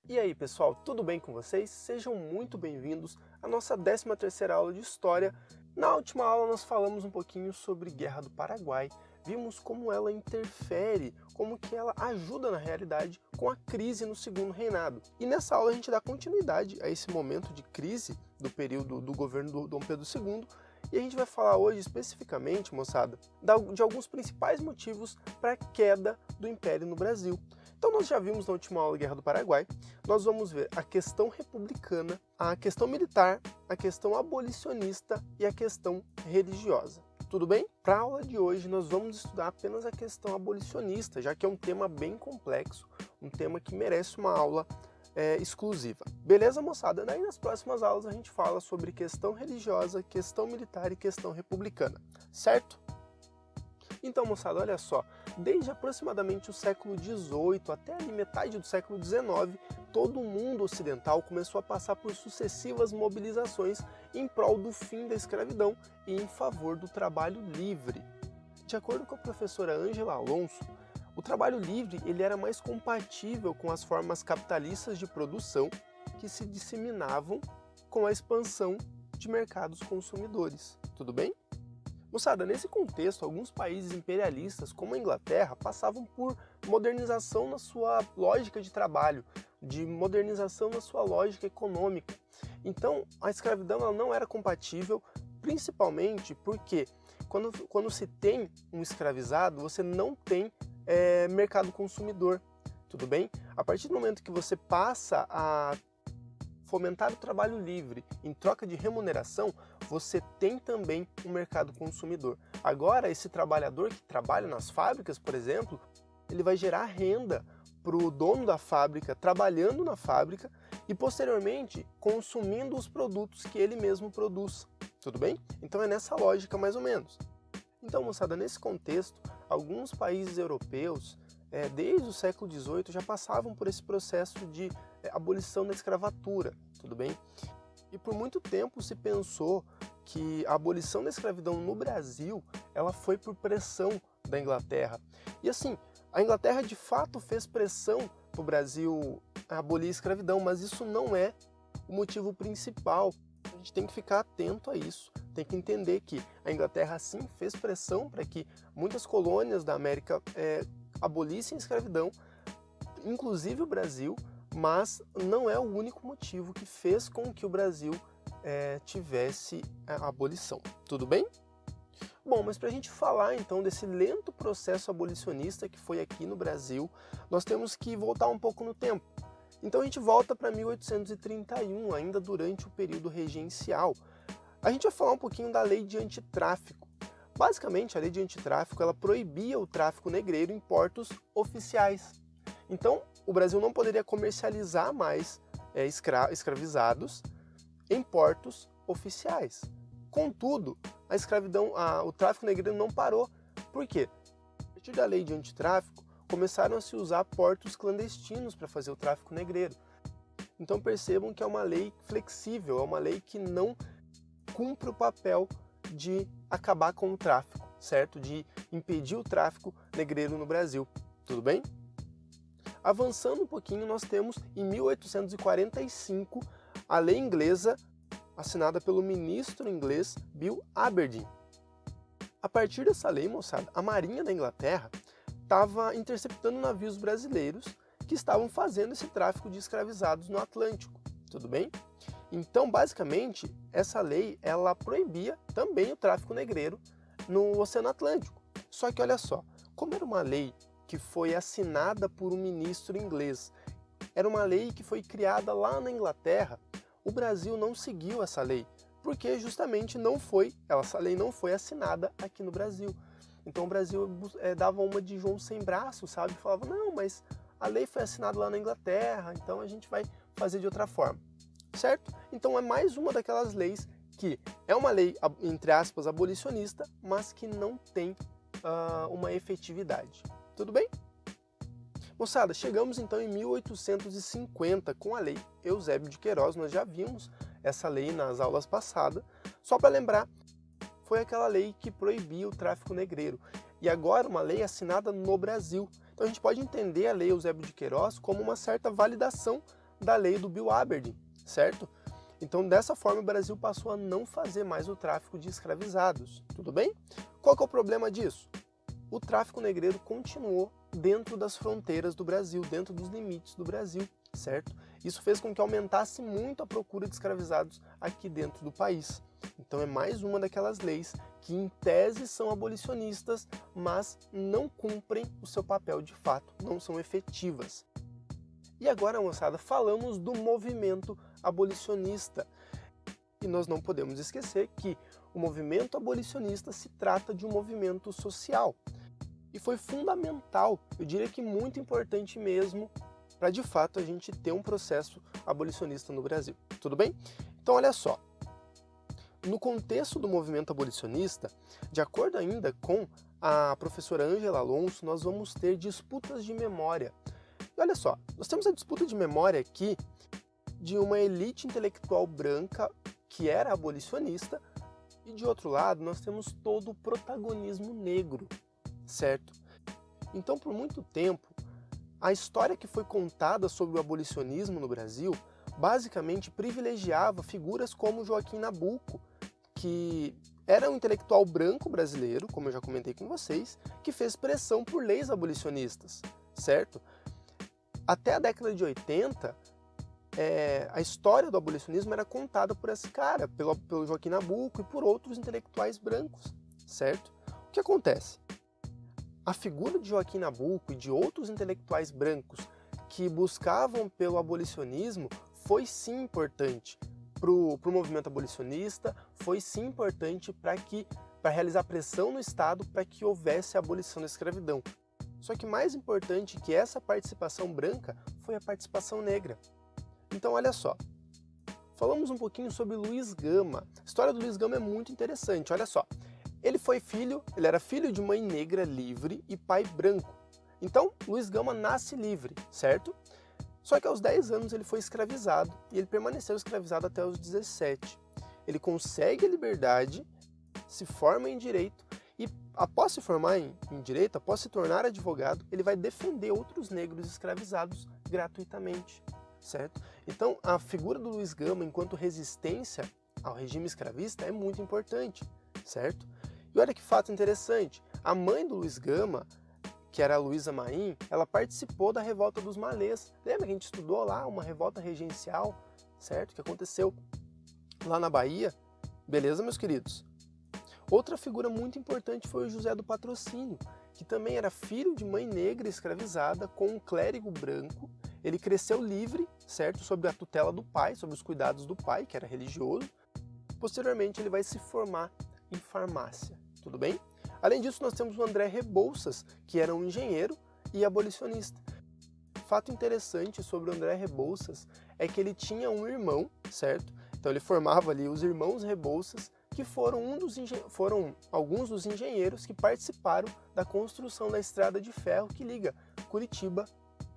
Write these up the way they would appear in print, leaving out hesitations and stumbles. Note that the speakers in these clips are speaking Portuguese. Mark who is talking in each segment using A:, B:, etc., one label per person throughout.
A: E aí pessoal, tudo bem com vocês? Sejam muito bem-vindos à nossa 13ª aula de História. Na última aula nós falamos um pouquinho sobre Guerra do Paraguai, vimos como ela interfere, como que ela ajuda na realidade com a crise no Segundo Reinado. E nessa aula a gente dá continuidade a esse momento de crise do período do governo do Dom Pedro II, e a gente vai falar hoje especificamente, moçada, de alguns principais motivos para a queda do Império no Brasil. Então nós já vimos na última aula a Guerra do Paraguai, nós vamos ver a questão republicana, a questão militar, a questão abolicionista e a questão religiosa. Tudo bem? Para a aula de hoje nós vamos estudar apenas a questão abolicionista, já que é um tema bem complexo, um tema que merece uma aula exclusiva. Beleza, moçada? Daí nas próximas aulas a gente fala sobre questão religiosa, questão militar e questão republicana, certo? Então, moçada, olha só, desde aproximadamente o século XVIII até ali metade do século XIX, todo o mundo ocidental começou a passar por sucessivas mobilizações em prol do fim da escravidão e em favor do trabalho livre. De acordo com a professora Ângela Alonso, o trabalho livre ele era mais compatível com as formas capitalistas de produção que se disseminavam com a expansão de mercados consumidores. Tudo bem? Moçada, nesse contexto, alguns países imperialistas, como a Inglaterra, passavam por modernização na sua lógica de trabalho, de modernização na sua lógica econômica. Então, a escravidão ela não era compatível, principalmente porque quando se tem um escravizado, você não tem mercado consumidor, tudo bem? A partir do momento que você passa a fomentar o trabalho livre em troca de remuneração, você tem também um mercado consumidor. Agora, esse trabalhador que trabalha nas fábricas, por exemplo, ele vai gerar renda para o dono da fábrica, trabalhando na fábrica e, posteriormente, consumindo os produtos que ele mesmo produz. Tudo bem? Então é nessa lógica mais ou menos. Então, moçada, nesse contexto, alguns países europeus, desde o século XVIII, já passavam por esse processo de abolição da escravatura, tudo bem? E por muito tempo se pensou que a abolição da escravidão no Brasil, ela foi por pressão da Inglaterra. E assim, a Inglaterra de fato fez pressão para o Brasil abolir a escravidão, mas isso não é o motivo principal. A gente tem que ficar atento a isso, tem que entender que a Inglaterra sim fez pressão para que muitas colônias da América abolissem a escravidão, inclusive o Brasil, mas não é o único motivo que fez com que o Brasil tivesse a abolição. Tudo bem? Bom, mas para a gente falar então desse lento processo abolicionista que foi aqui no Brasil, nós temos que voltar um pouco no tempo. Então a gente volta para 1831, ainda durante o período regencial. A gente vai falar um pouquinho da lei de antitráfico. Basicamente, a lei de antitráfico ela proibia o tráfico negreiro em portos oficiais. Então, o Brasil não poderia comercializar mais escravizados em portos oficiais. Contudo, a escravidão, o tráfico negreiro não parou. Por quê? A partir da lei de antitráfico, começaram a se usar portos clandestinos para fazer o tráfico negreiro. Então percebam que é uma lei flexível, é uma lei que não cumpre o papel de acabar com o tráfico, certo? De impedir o tráfico negreiro no Brasil. Tudo bem? Avançando um pouquinho, nós temos em 1845 a lei inglesa assinada pelo ministro inglês Bill Aberdeen. A partir dessa lei, moçada, a Marinha da Inglaterra estava interceptando navios brasileiros que estavam fazendo esse tráfico de escravizados no Atlântico, tudo bem? Então, basicamente, essa lei ela proibia também o tráfico negreiro no Oceano Atlântico. Só que olha só, como era uma lei que foi assinada por um ministro inglês, era uma lei que foi criada lá na Inglaterra, o Brasil não seguiu essa lei, porque justamente essa lei não foi assinada aqui no Brasil. Então o Brasil dava uma de João sem braço, sabe? Falava, não, mas a lei foi assinada lá na Inglaterra, então a gente vai fazer de outra forma, certo? Então é mais uma daquelas leis que é uma lei, entre aspas, abolicionista, mas que não tem uma efetividade. Tudo bem? Moçada, chegamos então em 1850 com a Lei Eusébio de Queiroz, nós já vimos essa lei nas aulas passadas. Só para lembrar, foi aquela lei que proibia o tráfico negreiro. E agora uma lei assinada no Brasil. Então a gente pode entender a Lei Eusébio de Queiroz como uma certa validação da lei do Bill Aberdeen, certo? Então, dessa forma, o Brasil passou a não fazer mais o tráfico de escravizados, tudo bem? Qual que é o problema disso? O tráfico negreiro continuou dentro das fronteiras do Brasil, dentro dos limites do Brasil, certo? Isso fez com que aumentasse muito a procura de escravizados aqui dentro do país. Então é mais uma daquelas leis que em tese são abolicionistas, mas não cumprem o seu papel de fato, não são efetivas. E agora, moçada, falamos do movimento abolicionista. E nós não podemos esquecer que o movimento abolicionista se trata de um movimento social. E foi fundamental, eu diria que muito importante mesmo, para de fato a gente ter um processo abolicionista no Brasil. Tudo bem? Então olha só, no contexto do movimento abolicionista, de acordo ainda com a professora Ângela Alonso, nós vamos ter disputas de memória. E olha só, nós temos a disputa de memória aqui de uma elite intelectual branca que era abolicionista, e de outro lado nós temos todo o protagonismo negro, certo? Então, por muito tempo, a história que foi contada sobre o abolicionismo no Brasil basicamente privilegiava figuras como Joaquim Nabuco, que era um intelectual branco brasileiro, como eu já comentei com vocês, que fez pressão por leis abolicionistas, certo? Até a década de 80, a história do abolicionismo era contada por esse cara, pelo Joaquim Nabuco e por outros intelectuais brancos, certo? O que acontece? A figura de Joaquim Nabuco e de outros intelectuais brancos que buscavam pelo abolicionismo foi sim importante para o movimento abolicionista, foi sim importante para realizar pressão no Estado para que houvesse a abolição da escravidão. Só que mais importante que essa participação branca foi a participação negra. Então olha só, falamos um pouquinho sobre Luiz Gama. A história do Luiz Gama é muito interessante, olha só. Ele era filho de mãe negra livre e pai branco. Então, Luiz Gama nasce livre, certo? Só que aos 10 anos ele foi escravizado e ele permaneceu escravizado até os 17. Ele consegue a liberdade, se forma em direito e após se formar em direito, após se tornar advogado, ele vai defender outros negros escravizados gratuitamente, certo? Então, a figura do Luiz Gama enquanto resistência ao regime escravista é muito importante, certo? E olha que fato interessante, a mãe do Luiz Gama, que era a Luísa Maim, ela participou da revolta dos Malês. Lembra que a gente estudou lá uma revolta regencial, certo? Que aconteceu lá na Bahia? Beleza, meus queridos? Outra figura muito importante foi o José do Patrocínio, que também era filho de mãe negra escravizada com um clérigo branco. Ele cresceu livre, certo? Sob a tutela do pai, sob os cuidados do pai, que era religioso. Posteriormente, ele vai se formar em farmácia, tudo bem? Além disso, nós temos o André Rebouças, que era um engenheiro e abolicionista. Fato interessante sobre o André Rebouças é que ele tinha um irmão, certo? Então ele formava ali os irmãos Rebouças, que foram alguns dos engenheiros que participaram da construção da estrada de ferro que liga Curitiba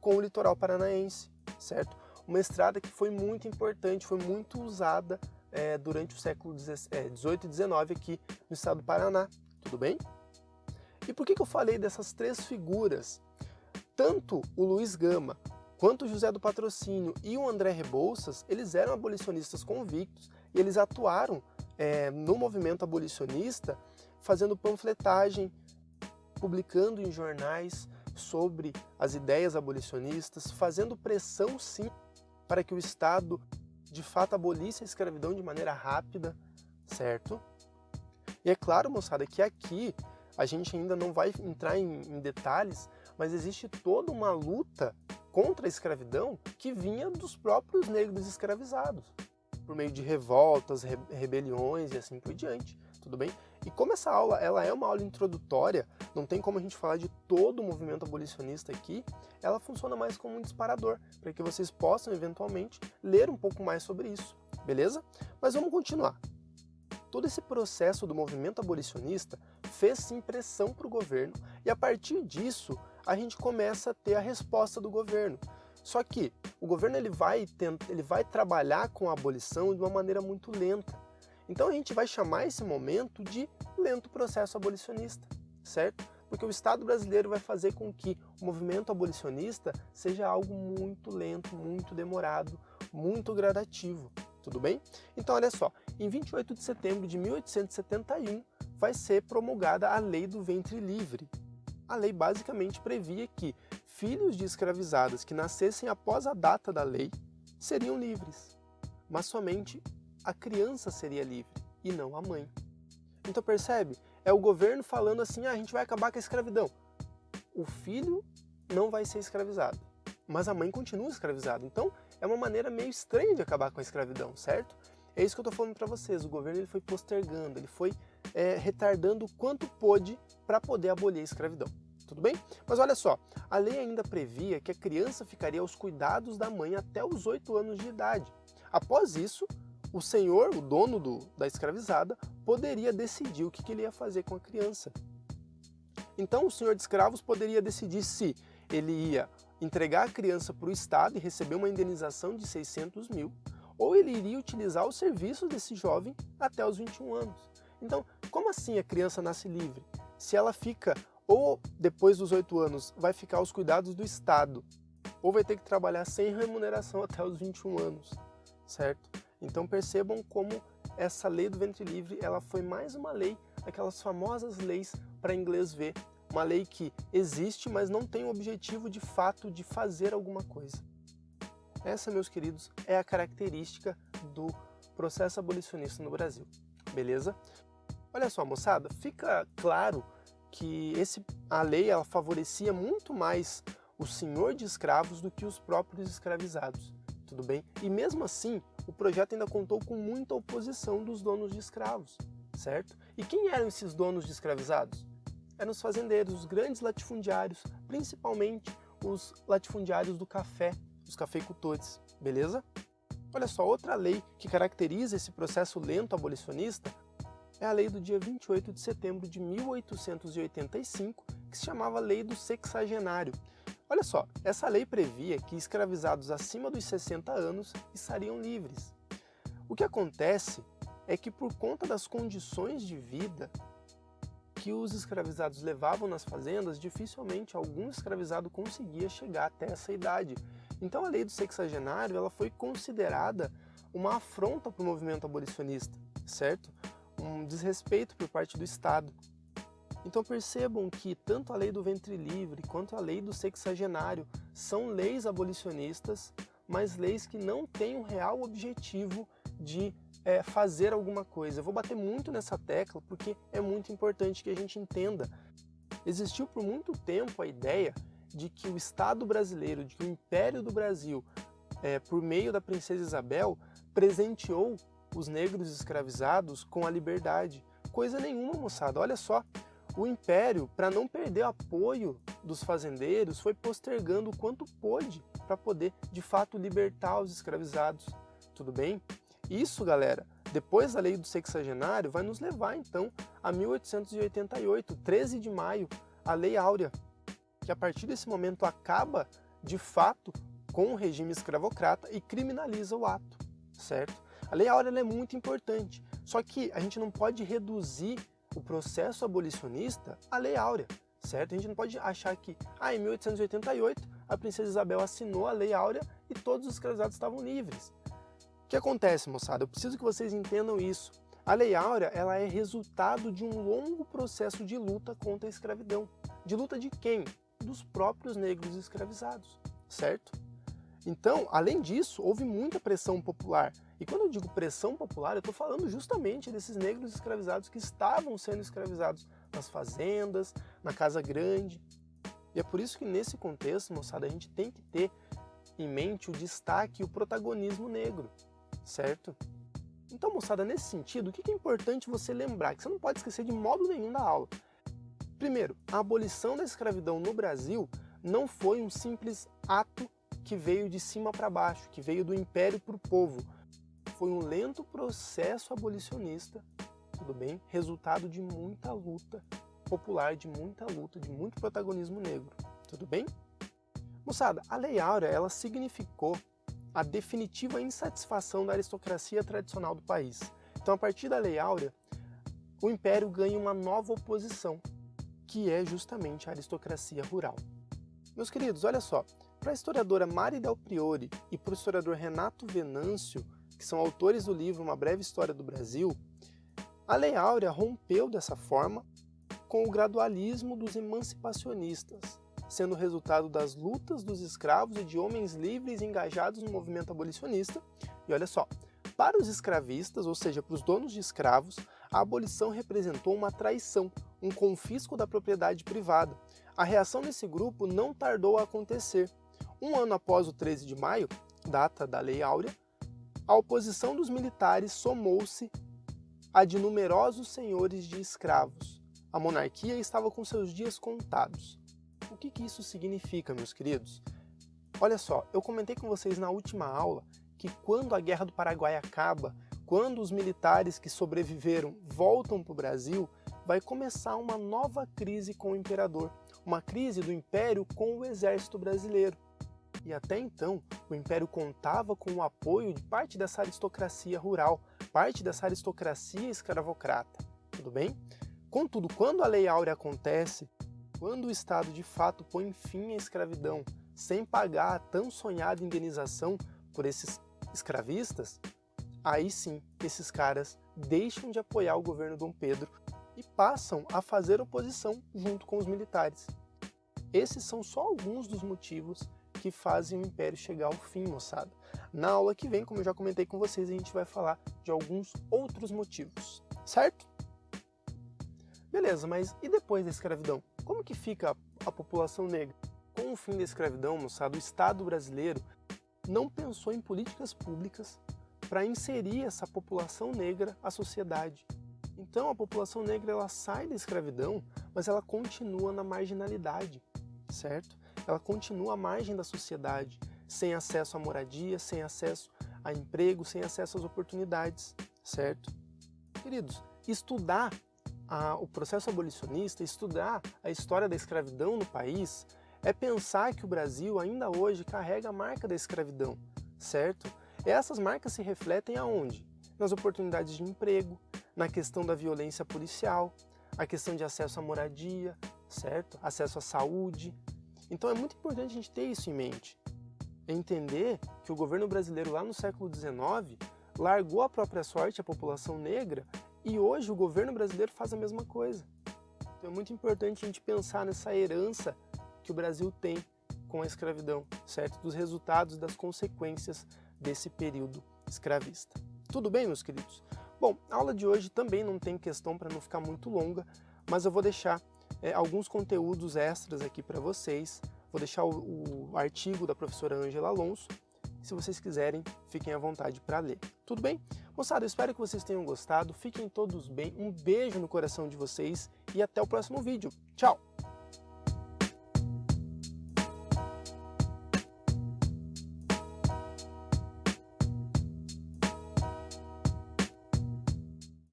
A: com o litoral paranaense, certo? Uma estrada que foi muito importante, foi muito usada durante o século XVIII e XIX aqui no estado do Paraná, tudo bem? E por que eu falei dessas três figuras? Tanto o Luiz Gama, quanto o José do Patrocínio e o André Rebouças, eles eram abolicionistas convictos e eles atuaram no movimento abolicionista fazendo panfletagem, publicando em jornais sobre as ideias abolicionistas, fazendo pressão sim para que o Estado de fato abolisse a escravidão de maneira rápida, certo? E é claro, moçada, que aqui a gente ainda não vai entrar em detalhes, mas existe toda uma luta contra a escravidão que vinha dos próprios negros escravizados, por meio de revoltas, rebeliões e assim por diante, tudo bem? E como essa aula ela é uma aula introdutória, não tem como a gente falar de todo o movimento abolicionista aqui, ela funciona mais como um disparador, para que vocês possam eventualmente ler um pouco mais sobre isso, beleza? Mas vamos continuar. Todo esse processo do movimento abolicionista fez sim pressão para o governo e a partir disso a gente começa a ter a resposta do governo. Só que o governo ele vai trabalhar com a abolição de uma maneira muito lenta. Então a gente vai chamar esse momento de lento processo abolicionista, certo? Porque o Estado brasileiro vai fazer com que o movimento abolicionista seja algo muito lento, muito demorado, muito gradativo, tudo bem? Então olha só, em 28 de setembro de 1871 vai ser promulgada a Lei do Ventre Livre. A lei basicamente previa que filhos de escravizadas que nascessem após a data da lei seriam livres, mas somente a criança seria livre e não a mãe. Então percebe? É o governo falando assim, a gente vai acabar com a escravidão. O filho não vai ser escravizado, mas a mãe continua escravizada. Então é uma maneira meio estranha de acabar com a escravidão, certo? É isso que eu estou falando para vocês. O governo ele foi postergando, ele foi retardando o quanto pôde para poder abolir a escravidão. Tudo bem? Mas olha só, a lei ainda previa que a criança ficaria aos cuidados da mãe até os 8 anos de idade. Após isso, o senhor, o dono da escravizada, poderia decidir o que ele ia fazer com a criança. Então o senhor de escravos poderia decidir se ele ia entregar a criança para o Estado e receber uma indenização de 600 mil, ou ele iria utilizar os serviços desse jovem até os 21 anos. Então, como assim a criança nasce livre? Se ela fica, ou depois dos 8 anos, vai ficar aos cuidados do Estado, ou vai ter que trabalhar sem remuneração até os 21 anos, certo? Então percebam como essa lei do ventre livre, ela foi mais uma lei, aquelas famosas leis para inglês ver, uma lei que existe, mas não tem o objetivo de fato de fazer alguma coisa. Essa, meus queridos, é a característica do processo abolicionista no Brasil, beleza? Olha só, moçada, fica claro que a lei ela favorecia muito mais o senhor de escravos do que os próprios escravizados, tudo bem? E mesmo assim, o projeto ainda contou com muita oposição dos donos de escravos, certo? E quem eram esses donos de escravizados? Eram os fazendeiros, os grandes latifundiários, principalmente os latifundiários do café, os cafeicultores, beleza? Olha só, outra lei que caracteriza esse processo lento abolicionista é a lei do dia 28 de setembro de 1885, que se chamava Lei do Sexagenário. Olha só, essa lei previa que escravizados acima dos 60 anos estariam livres. O que acontece é que por conta das condições de vida que os escravizados levavam nas fazendas, dificilmente algum escravizado conseguia chegar até essa idade. Então a lei do sexagenário ela foi considerada uma afronta para o movimento abolicionista, certo? Um desrespeito por parte do Estado. Então percebam que tanto a lei do ventre livre quanto a lei do sexagenário são leis abolicionistas, mas leis que não têm um real objetivo de fazer alguma coisa. Eu vou bater muito nessa tecla porque é muito importante que a gente entenda. Existiu por muito tempo a ideia de que o Estado brasileiro, de que o Império do Brasil, por meio da Princesa Isabel, presenteou os negros escravizados com a liberdade. Coisa nenhuma, moçada. Olha só, o Império, para não perder apoio dos fazendeiros, foi postergando o quanto pôde para poder, de fato, libertar os escravizados. Tudo bem? Isso, galera, depois da lei do sexagenário, vai nos levar, então, a 1888, 13 de maio, a Lei Áurea, que a partir desse momento acaba, de fato, com o regime escravocrata e criminaliza o ato, certo? A Lei Áurea ela é muito importante, só que a gente não pode reduzir o processo abolicionista à Lei Áurea, certo? A gente não pode achar que, em 1888, a Princesa Isabel assinou a Lei Áurea e todos os escravizados estavam livres. O que acontece, moçada? Eu preciso que vocês entendam isso. A Lei Áurea ela é resultado de um longo processo de luta contra a escravidão. De luta de quem? Dos próprios negros escravizados, certo? Então, além disso, houve muita pressão popular. E quando eu digo pressão popular, eu estou falando justamente desses negros escravizados que estavam sendo escravizados nas fazendas, na casa grande. E é por isso que nesse contexto, moçada, a gente tem que ter em mente o destaque e o protagonismo negro, certo? Então, moçada, nesse sentido, o que é importante você lembrar, que você não pode esquecer de modo nenhum da aula? Primeiro, a abolição da escravidão no Brasil não foi um simples ato que veio de cima para baixo, que veio do império para o povo. Foi um lento processo abolicionista, tudo bem? Resultado de muita luta popular, de muita luta, de muito protagonismo negro, tudo bem? Moçada, a Lei Áurea, ela significou a definitiva insatisfação da aristocracia tradicional do país. Então, a partir da Lei Áurea, o Império ganha uma nova oposição, que é justamente a aristocracia rural. Meus queridos, olha só, para a historiadora Mari Del Priore e para o historiador Renato Venâncio, que são autores do livro Uma Breve História do Brasil, a Lei Áurea rompeu dessa forma com o gradualismo dos emancipacionistas, sendo resultado das lutas dos escravos e de homens livres engajados no movimento abolicionista. E olha só, para os escravistas, ou seja, para os donos de escravos, a abolição representou uma traição, um confisco da propriedade privada. A reação desse grupo não tardou a acontecer. Um ano após o 13 de maio, data da Lei Áurea, a oposição dos militares somou-se à de numerosos senhores de escravos. A monarquia estava com seus dias contados. O que isso significa, meus queridos? Olha só, eu comentei com vocês na última aula que quando a Guerra do Paraguai acaba, quando os militares que sobreviveram voltam para o Brasil, vai começar uma nova crise com o imperador, uma crise do Império com o exército brasileiro. E até então, o Império contava com o apoio de parte dessa aristocracia rural, parte dessa aristocracia escravocrata, tudo bem? Contudo, quando a Lei Áurea acontece, quando o Estado de fato põe fim à escravidão, sem pagar a tão sonhada indenização por esses escravistas, aí sim, esses caras deixam de apoiar o governo Dom Pedro e passam a fazer oposição junto com os militares. Esses são só alguns dos motivos que fazem o Império chegar ao fim, moçada. Na aula que vem, como eu já comentei com vocês, a gente vai falar de alguns outros motivos, certo? Beleza, mas e depois da escravidão? Como que fica a população negra? Com o fim da escravidão, moçada, o Estado brasileiro não pensou em políticas públicas para inserir essa população negra à sociedade. Então a população negra ela sai da escravidão, mas ela continua na marginalidade, certo? Ela continua à margem da sociedade, sem acesso à moradia, sem acesso a emprego, sem acesso às oportunidades, certo? Queridos, estudar o processo abolicionista, estudar a história da escravidão no país, é pensar que o Brasil ainda hoje carrega a marca da escravidão, certo? E essas marcas se refletem aonde? Nas oportunidades de emprego, na questão da violência policial, a questão de acesso à moradia, certo? Acesso à saúde. Então é muito importante a gente ter isso em mente. É entender que o governo brasileiro lá no século XIX largou a própria sorte à população negra e hoje o governo brasileiro faz a mesma coisa. Então é muito importante a gente pensar nessa herança que o Brasil tem com a escravidão, certo? Dos resultados, das consequências desse período escravista. Tudo bem, meus queridos? Bom, a aula de hoje também não tem questão para não ficar muito longa, mas eu vou deixar alguns conteúdos extras aqui para vocês. Vou deixar o artigo da professora Ângela Alonso. Se vocês quiserem, fiquem à vontade para ler. Tudo bem? Moçada, eu espero que vocês tenham gostado. Fiquem todos bem. Um beijo no coração de vocês e até o próximo vídeo. Tchau!